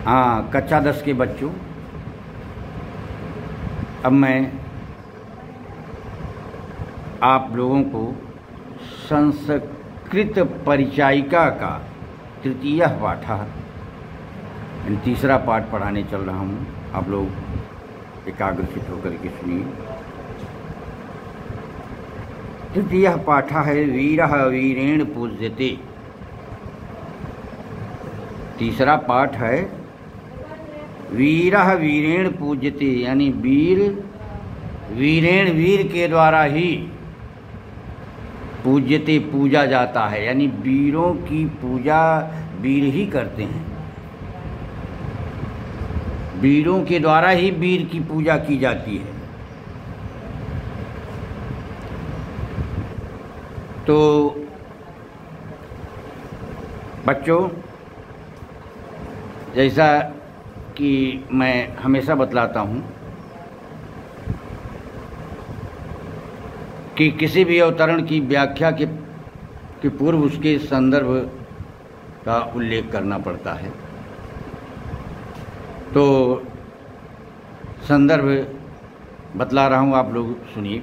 हाँ, कक्षा 10 के बच्चों, अब मैं आप लोगों को संस्कृत परिचायिका का तृतीय पाठ, तीसरा पाठ पढ़ाने चल रहा हूँ। आप लोग एकाग्रचित होकर के सुनिए। तृतीय पाठ है वीरः वीरेण पूज्यते। तीसरा पाठ है वीरः वीरेण पूज्यते, यानी वीर वीरेण, वीर के द्वारा ही पूज्यते, पूजा जाता है, यानी वीरों की पूजा वीर ही करते हैं। वीरों के द्वारा ही वीर की पूजा की जाती है। तो बच्चों, जैसा कि मैं हमेशा बतलाता हूँ कि किसी भी अवतरण की व्याख्या के पूर्व उसके संदर्भ का उल्लेख करना पड़ता है। तो संदर्भ बतला रहा हूँ, आप लोग सुनिए।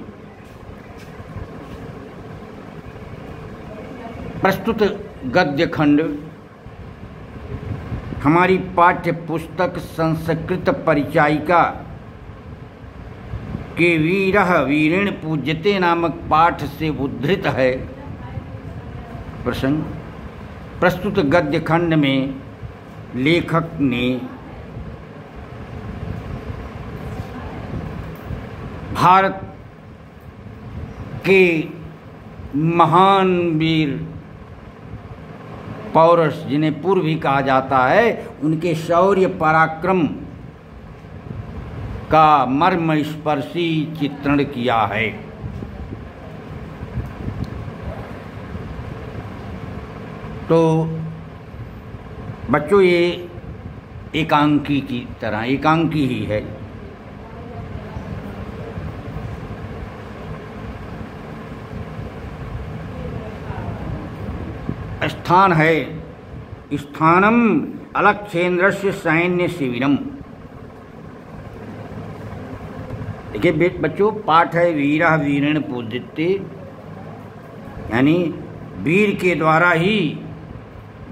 प्रस्तुत गद्य खंड हमारी पाठ्य पुस्तक संस्कृत परिचायिका के वीरः वीरेण पूज्यते नामक पाठ से उद्धृत है। प्रसंग प्रस्तुत गद्य खंड में लेखक ने भारत के महान वीर पौरुष, जिन्हें पूर्व भी कहा जाता है, उनके शौर्य पराक्रम का मर्मस्पर्शी चित्रण किया है। तो बच्चों, ये एकांकी की तरह एकांकी ही है। स्थान है स्थानम अलक्षेन्द्रस्य सैन्य शिविरम। देखिए बच्चों, पाठ है वीरः वीरेण पूज्यते, यानी वीर के द्वारा ही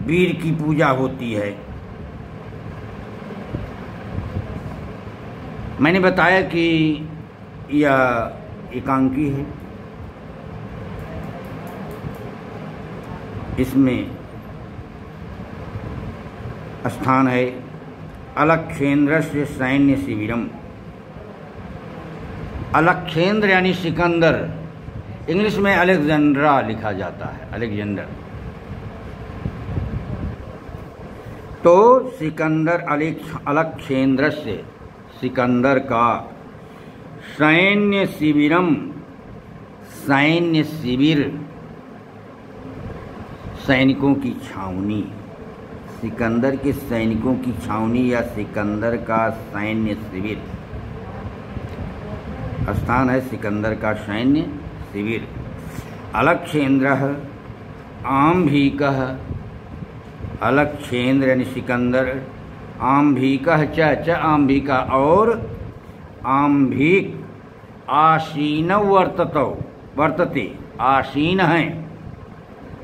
वीर की पूजा होती है। मैंने बताया कि यह एकांकी है। इसमें स्थान है अलक्षेन्द्रस्य सैन्य शिविरम। अलक्षेन्द्र यानी सिकंदर, इंग्लिश में अलेक्जेंड्रा लिखा जाता है, अलेक्जेंडर। तो सिकंदर अलक्षेन्द्र से सिकंदर का सैन्य शिविरम, सैन्य शिविर, सैनिकों की छावनी, सिकंदर के सैनिकों की छावनी या सिकंदर का सैन्य शिविर। स्थान है सिकंदर का सैन्य शिविर। अलक्षेन्द्रः आम्भीकः, अलक्षेन्द्र यानी सिकंदर, आम्भीकः च आम्भिका, और आम्भीक आसीनौ वर्तते, आसीन हैं,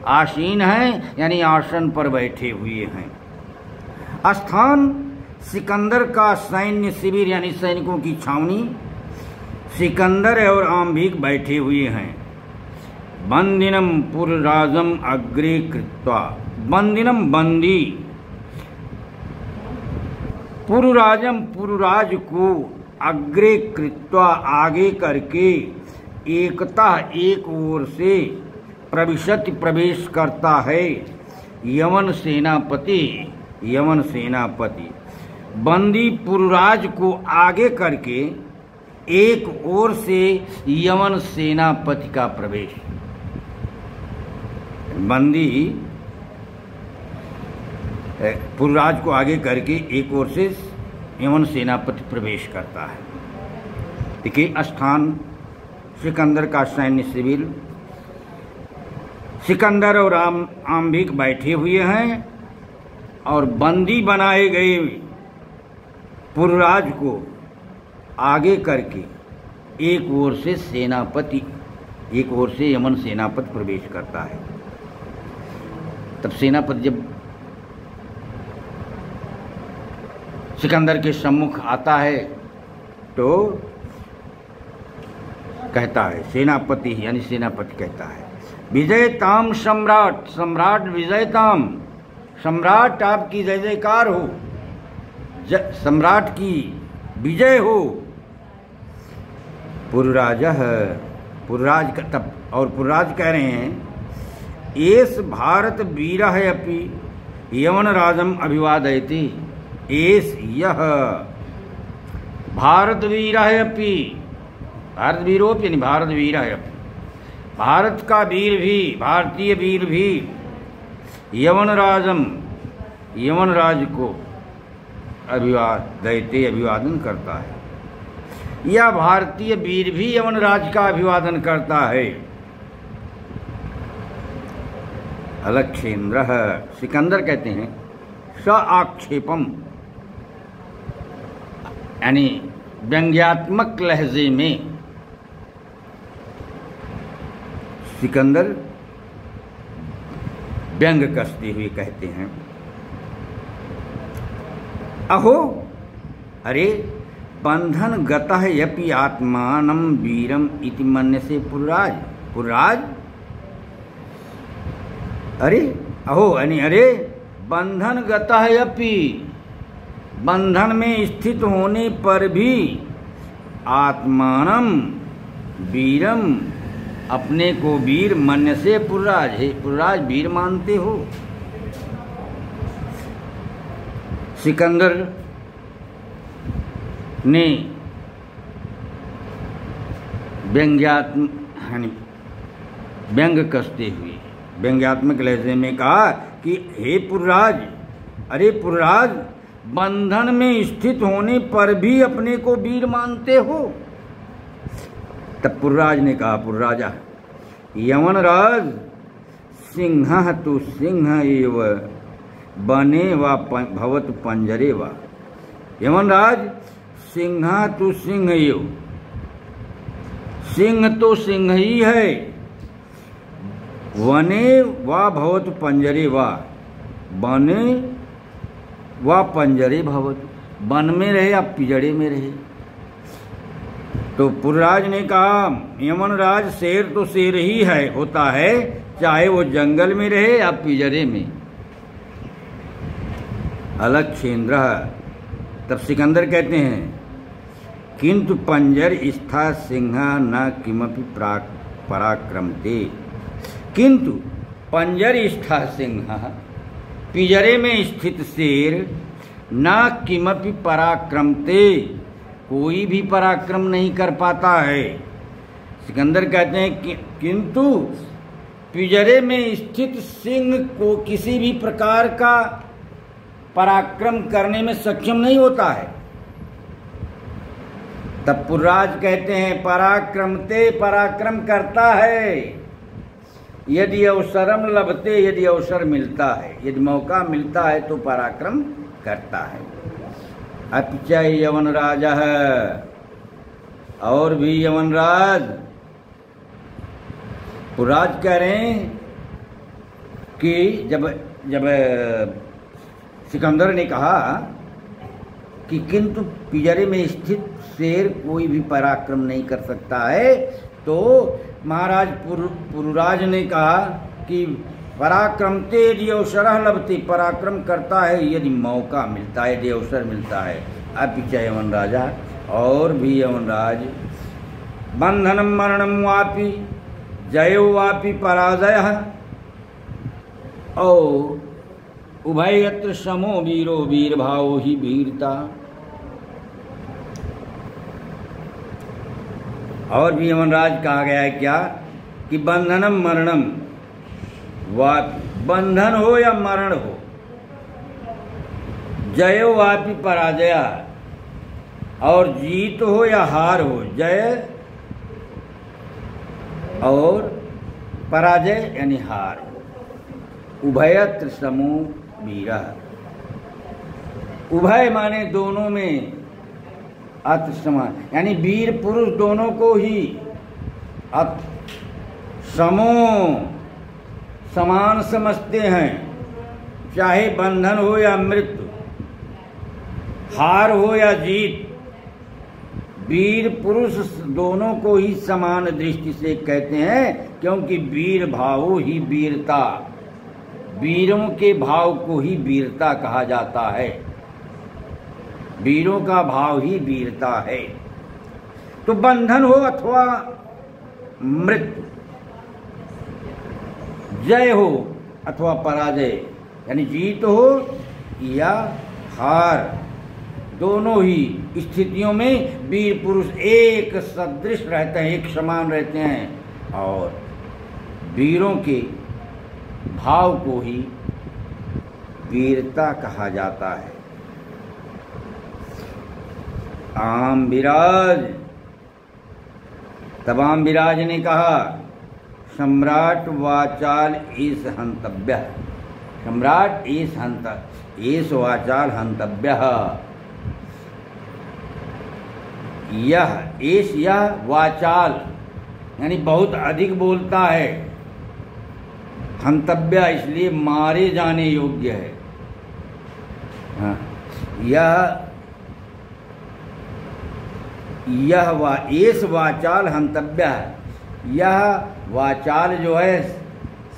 आसीन हैं यानी आसन पर बैठे हुए हैं। स्थान सिकंदर का सैन्य शिविर यानी सैनिकों की छावनी, सिकंदर और आम्भीक बैठे हुए हैं। बंदिनम पुरराजम अग्रे कृत्वा, बंदिनम बंदी, पुरराजम पुरराज को अग्रे कृत्वा आगे करके, एकता एक ओर से, प्रविशति प्रवेश करता है, यमन सेनापति, यमन सेनापति। बंदी पुरराज को आगे करके एक ओर से यमन सेनापति का प्रवेश। बंदी पुरराज को आगे करके एक ओर से यमन सेनापति प्रवेश करता है। देखिए, स्थान सिकंदर का सैन्य शिविर, सिकंदर और आम्भिक बैठे हुए हैं और बंदी बनाए गए पुरराज को आगे करके एक ओर से सेनापति, एक ओर से यमन सेनापति प्रवेश करता है। तब सेनापति जब सिकंदर के सम्मुख आता है तो कहता है, सेनापति यानी सेनापति कहता है, विजयताम सम्राट, सम्राट विजयताम, सम्राट आपकी जय जयकार हो, सम्राट की विजय हो। पुरराज, पुरराज तब और पुरराज कह रहे हैं, एस भारत वीरः अपि यवन राजम अभिवादयति, एस यह भारत वीरः अपि, भारत वीरोपि यानी भारत वीरः अपि, भारत का वीर भी, भारतीय वीर भी यवन राजम, यवन राज को अभिवादयते, अभिवादन करता है, या भारतीय वीर भी यवन राज का अभिवादन करता है। अलक्षेन्द्र, सिकंदर कहते हैं, स आक्षेपम यानी व्यंग्यात्मक लहजे में सिकंदर व्यंग कसते हुए कहते हैं, अहो, अरे बंधन गतः यपि आत्मानं वीरम इति मन्यसे पुरराज, पुरराज, अरे अहो यानी अरे बंधन गतः यपि, बंधन में स्थित होने पर भी आत्मानं वीरम, अपने को वीर मन्यसे पुरराज, हे पुरराज वीर मानते हो। सिकंदर ने व्यंग कसते हुए व्यंग्यात्मक लहजे में कहा कि हे पुरराज, अरे पुरराज बंधन में स्थित होने पर भी अपने को वीर मानते हो। तब पुरराज ने कहा, पुरराजा यवन राज सिंह तो सिंह एव बने व भवत पंजरे व, यवन राज सिंह तो सिंह एव, सिंह तो सिंह ही है, वने व भवत पंजरे व, बने व पंजरे भवत, वन में रहे या पिंजड़े में रहे। तो पुरराज ने कहा, यमन राज शेर तो शेर ही है, होता है, चाहे वो जंगल में रहे या पिंजरे में। अलक्षेन्द्र, तब सिकंदर कहते हैं, किंतु पंजर स्था सिंह न किमपि पराक्रमते, किंतु पंजर स्था सिंह, पिंजरे में स्थित शेर न किमपि पराक्रमते, कोई भी पराक्रम नहीं कर पाता है। सिकंदर कहते हैं किंतु पिंजरे में स्थित सिंह को किसी भी प्रकार का पराक्रम करने में सक्षम नहीं होता है। तब पुरराज कहते हैं, पराक्रमते, पराक्रम करता है, यदि अवसरम लभते, यदि अवसर मिलता है, यदि मौका मिलता है तो पराक्रम करता है। अपिचय यवन राजा है, और भी यवन राज, पुरराज कह रहे हैं कि जब सिकंदर ने कहा कि किंतु पिंजरे में स्थित शेर कोई भी पराक्रम नहीं कर सकता है, तो महाराज पुरराज ने कहा कि पराक्रमते यदि अवसर लभते, पराक्रम करता है यदि मौका मिलता है, यदि अवसर मिलता है। अपिच यवन राजा, और भी यवन राज, बंधनम मरणम वापि जयो वापि पराजय, और उभयत्र समो वीरो वीर भावो ही वीरता। और भी यमनराज कहा गया है क्या कि बंधनम मरणम, बंधन हो या मरण हो, जयो वापि पराजया, और जीत हो या हार हो, जय और पराजय यानी हार, उभयत्र समो वीरा, उभय माने दोनों में अत समान, यानी वीर पुरुष दोनों को ही अत समो समान समझते हैं, चाहे बंधन हो या मृत्यु, हार हो या जीत, वीर पुरुष दोनों को ही समान दृष्टि से कहते हैं, क्योंकि वीर भाव ही वीरता, वीरों के भाव को ही वीरता कहा जाता है, वीरों का भाव ही वीरता है। तो बंधन हो अथवा मृत्यु, जय हो अथवा पराजय, यानी जीत हो या हार, दोनों ही स्थितियों में वीर पुरुष एक सदृश रहते हैं, एक समान रहते हैं, और वीरों के भाव को ही वीरता कहा जाता है। आम विराज, तब आम विराज ने कहा, सम्राट वाचाल ईस हंतव्य, सम्राट ईस वाचाल हंतव्य, यह वाचाल यानी बहुत अधिक बोलता है, हंतव्य इसलिए मारे जाने योग्य है। हाँ, एस वाचाल हंतव्य है, यह वाचाल जो है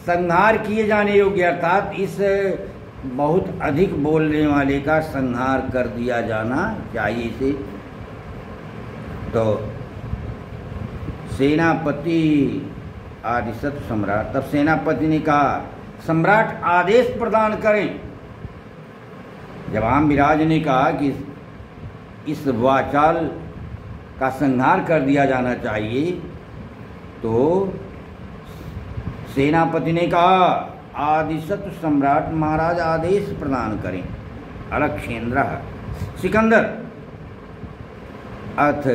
संहार किए जाने योग्य, अर्थात इस बहुत अधिक बोलने वाले का संहार कर दिया जाना चाहिए। इसे तो सेनापति आदिशत सम्राट, तब सेनापति ने कहा सम्राट आदेश प्रदान करें। जब आम विराज ने कहा कि इस वाचाल का संहार कर दिया जाना चाहिए, तो सेनापति ने कहा आदिशत सम्राट महाराज आदेश प्रदान करें। अलक्षेन्द्र सिकंदर, अथ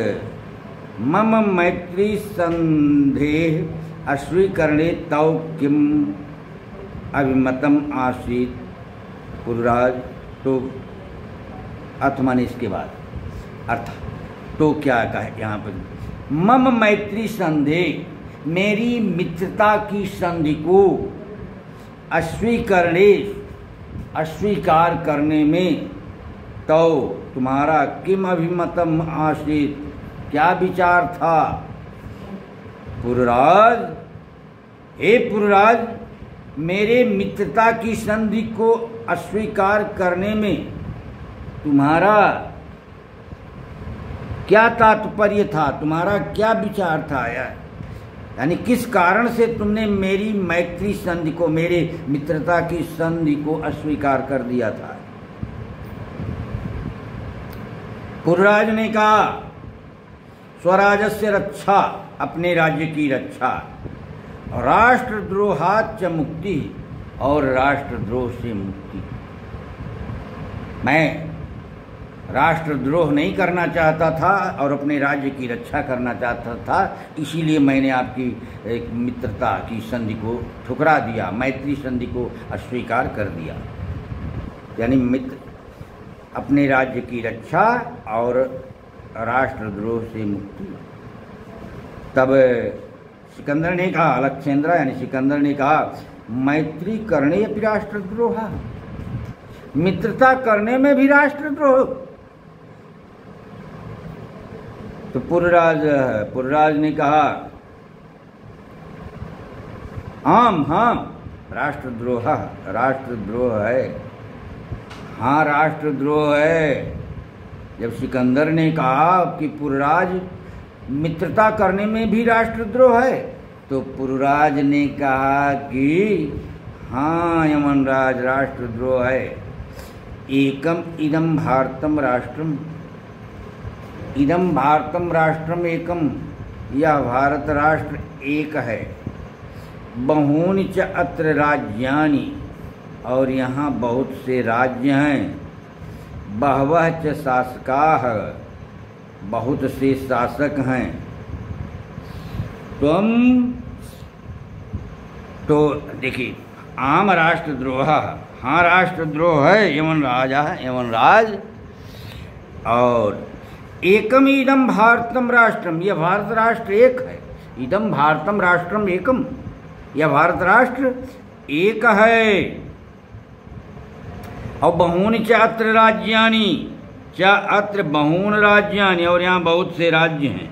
मम मैत्री संदेह अश्वीकरणे तव किम अभिमतम आसीत पुरुराज। तो अर्थ माने इसके बाद अर्थ, तो क्या कहे यहाँ पर, मम मैत्री संदेह, मेरी मित्रता की संधि को अश्वीकरणे अस्वीकार करने में, तो तुम्हारा किम अभिमतम आसीत, क्या विचार था। पुरराज, हे पुरराज, मेरे मित्रता की संधि को अस्वीकार करने में तुम्हारा क्या तात्पर्य था, तुम्हारा क्या विचार था यार, यानी किस कारण से तुमने मेरी मैत्री संधि को, मेरे मित्रता की संधि को अस्वीकार कर दिया था। पुरराज ने कहा स्वराजस्य रक्षा, अपने राज्य की रक्षा, राष्ट्रद्रोहाच्च मुक्ति, और राष्ट्रद्रोह से मुक्ति। मैं राष्ट्रद्रोह नहीं करना चाहता था और अपने राज्य की रक्षा करना चाहता था, इसीलिए मैंने आपकी एक मित्रता की संधि को ठुकरा दिया, मैत्री संधि को अस्वीकार कर दिया। यानी मित्र, अपने राज्य की रक्षा और राष्ट्रद्रोह से मुक्ति। तब सिकंदर ने कहा, अलक्षेन्द्र यानी सिकंदर ने कहा मैत्री करने अपि राष्ट्रद्रोह, मित्रता करने में भी राष्ट्रद्रोह। तो पुरराज ने कहा आम, हाँ राष्ट्रद्रोह, राष्ट्रद्रोह है, हाँ राष्ट्रद्रोह है। जब सिकंदर ने कहा कि पुरराज मित्रता करने में भी राष्ट्रद्रोह है, तो पुरराज ने कहा कि हाँ यमनराज, राष्ट्रद्रोह है। एकम इदम भारतम राष्ट्रम, इदम भारतम राष्ट्रम एकम, यह भारत राष्ट्र एक है। बहूनि च अत्र राज्यानि, और यहाँ बहुत से राज्य हैं। बहवः च शासकाः, बहुत से शासक हैं। तुम तो देखिए, आम राष्ट्रद्रोह, हाँ राष्ट्रद्रोह है यमनराज, यमनराज। और एकम इदम भारतम राष्ट्रम, यह भारत राष्ट्र एक है। इदम भारतम राष्ट्रम एकम, यह भारत राष्ट्र एक है। और बहूनि च अत्र राज्यानि, च अत्र बहून राज्यानि, और यहाँ बहुत से राज्य हैं।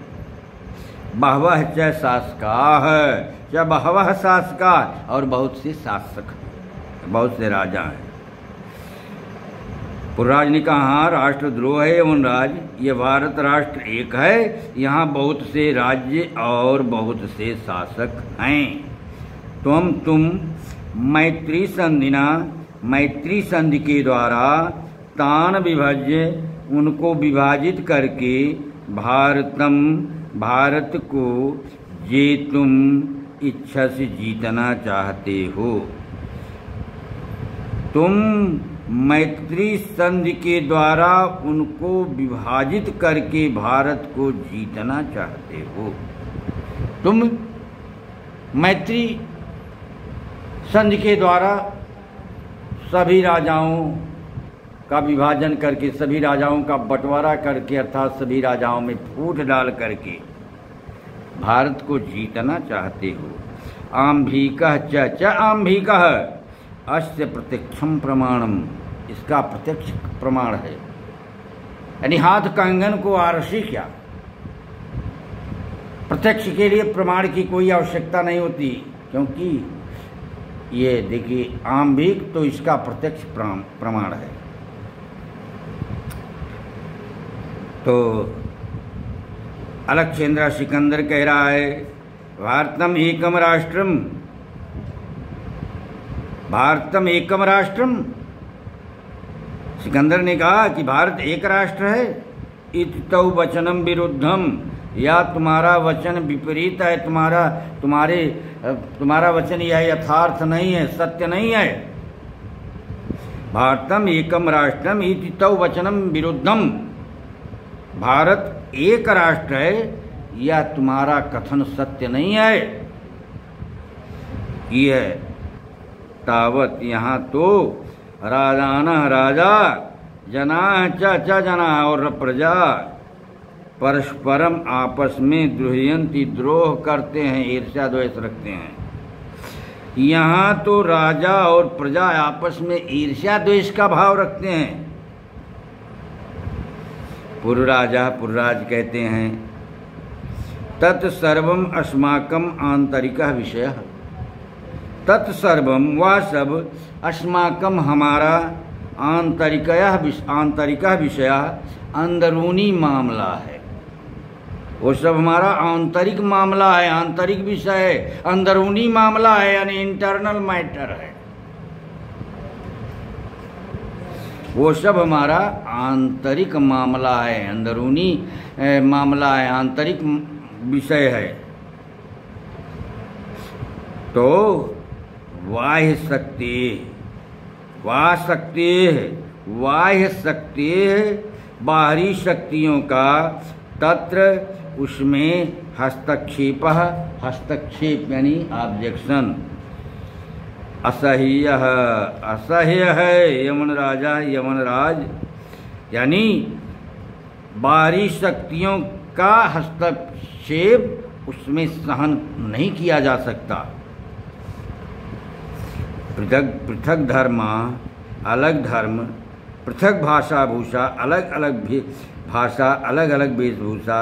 बहवः च शासकाः, च बहवः शासकाः, और बहुत से शासक, बहुत से राजा हैं। पुरराज ने कहा हाँ, राष्ट्रद्रोह है एवं राज, ये भारत राष्ट्र एक है, यहाँ बहुत से राज्य और बहुत से शासक हैं। तुम मैत्री संधिना, मैत्री संधि के द्वारा तान विभज्य, उनको विभाजित करके भारतम, भारत को जे तुम इच्छा से जीतना चाहते हो। तुम मैत्री संधि के द्वारा उनको विभाजित करके भारत को जीतना चाहते हो। तुम मैत्री संधि के द्वारा सभी राजाओं का विभाजन करके, सभी राजाओं का बंटवारा करके, अर्थात सभी राजाओं में फूट डाल करके भारत को जीतना चाहते हो। आम्भीकः च आम्भीकः अस्य प्रत्यक्षम प्रमाणम, इसका प्रत्यक्ष प्रमाण है। यानी हाथ कंगन को आरसी क्या, प्रत्यक्ष के लिए प्रमाण की कोई आवश्यकता नहीं होती, क्योंकि ये देखिए आम्भिक तो इसका प्रत्यक्ष प्रमाण है। तो अलक्षेंद्र सिकंदर कह रहा है भारतम एकम राष्ट्रम, भारतम एकम राष्ट्रम। सिकंदर ने कहा कि भारत एक राष्ट्र है। इति तौ वचनम विरुद्धम, या तुम्हारा वचन विपरीत है, तुम्हारा वचन यह यथार्थ नहीं है, सत्य नहीं है। भारतम एकम राष्ट्रम इति तौ वचनम विरुद्धम, भारत एक राष्ट्र है, यह तुम्हारा कथन सत्य नहीं है। यह तावत, यहाँ तो राजानः राजा, जनाः च जनाः, और प्रजा परस्परम आपस में द्रोहयन्ति, द्रोह करते हैं, ईर्ष्या द्वेष रखते हैं। यहाँ तो राजा और प्रजा आपस में ईर्ष्या द्वेष का भाव रखते हैं। पुरराज कहते हैं तत्सर्वम अस्माकम आंतरिकः विषयः, तत्सर्वम वह सब, अस्माकम हमारा, आंतरिकः विषयः अंदरूनी मामला है। वो सब हमारा आंतरिक मामला है, आंतरिक विषय है, अंदरूनी मामला है, यानी इंटरनल मैटर है। वो सब हमारा आंतरिक मामला है, अंदरूनी मामला है, आंतरिक विषय है। तो बाह्य शक्ति, बाहरी शक्तियों का तत्र उसमें हस्तक्षेप यानी ऑब्जेक्शन, असह्य है। यमनराज यानी बाहरी शक्तियों का हस्तक्षेप उसमें सहन नहीं किया जा सकता। पृथक धर्म, अलग धर्म, पृथक भाषा भूषा, अलग अलग भाषा, अलग अलग वेशभूषा,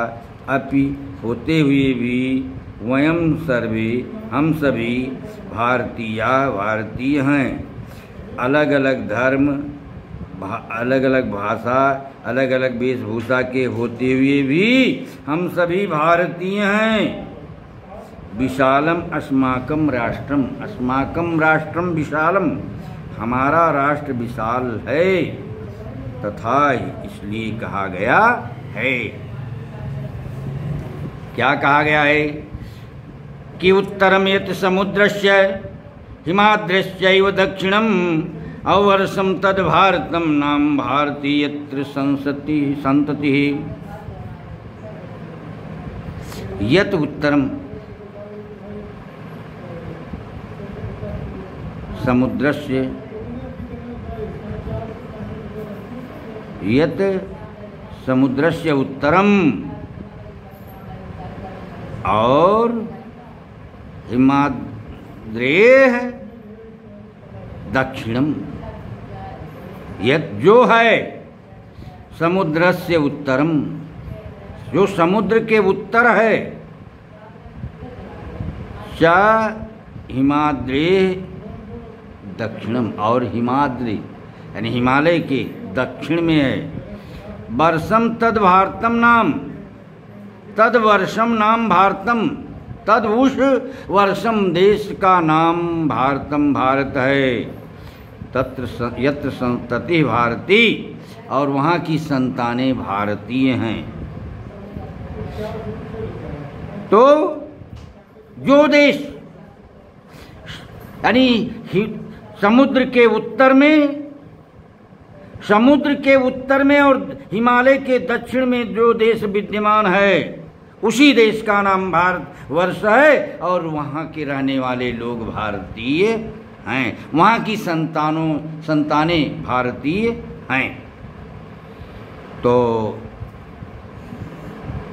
अपि होते हुए भी वयम सर्वे, हम सभी भारतीय हैं। अलग अलग धर्म, अलग अलग भाषा, अलग अलग वेशभूषा के होते हुए भी हम सभी भारतीय हैं। विशालम अस्माकम राष्ट्रम विशालम, हमारा राष्ट्र विशाल है, तथा इसलिए कहा गया है। क्या कहा गया है कि उत्तरम यत् समुद्रस्य हिमाद्रश्चैव दक्षिणम अवर्षम तद भारतम नाम भारतीयत्र संतति। यत् उत्तरम समुद्रस्य, यत् समुद्रस्य उत्तरम और हिमाद्रेः दक्षिणम। यत् जो है समुद्रस्य उत्तरम, जो समुद्र के उत्तर है, च हिमाद्रेः दक्षिणम, और हिमाद्री यानी हिमालय के दक्षिण में है। वर्षम तद भारतम नाम, तद वर्षम नाम भारतम, तद उस वर्षम देश का नाम भारतम भारत है। तत्र यत्र संतति भारती, और वहाँ की संतानें भारतीय हैं। तो जो देश यानी समुद्र के उत्तर में और हिमालय के दक्षिण में जो देश विद्यमान है, उसी देश का नाम भारत वर्ष है, और वहाँ के रहने वाले लोग भारतीय हैं, वहाँ की संतानें भारतीय हैं। तो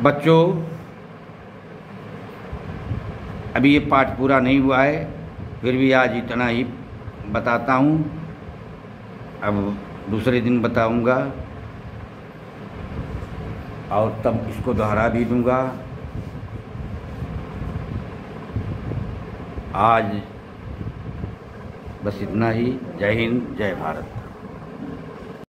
बच्चों, अभी ये पाठ पूरा नहीं हुआ है, फिर भी आज इतना ही बताता हूँ। अब दूसरे दिन बताऊँगा और तब इसको दोहरा भी दूँगा। आज बस इतना ही। जय हिंद, जय भारत।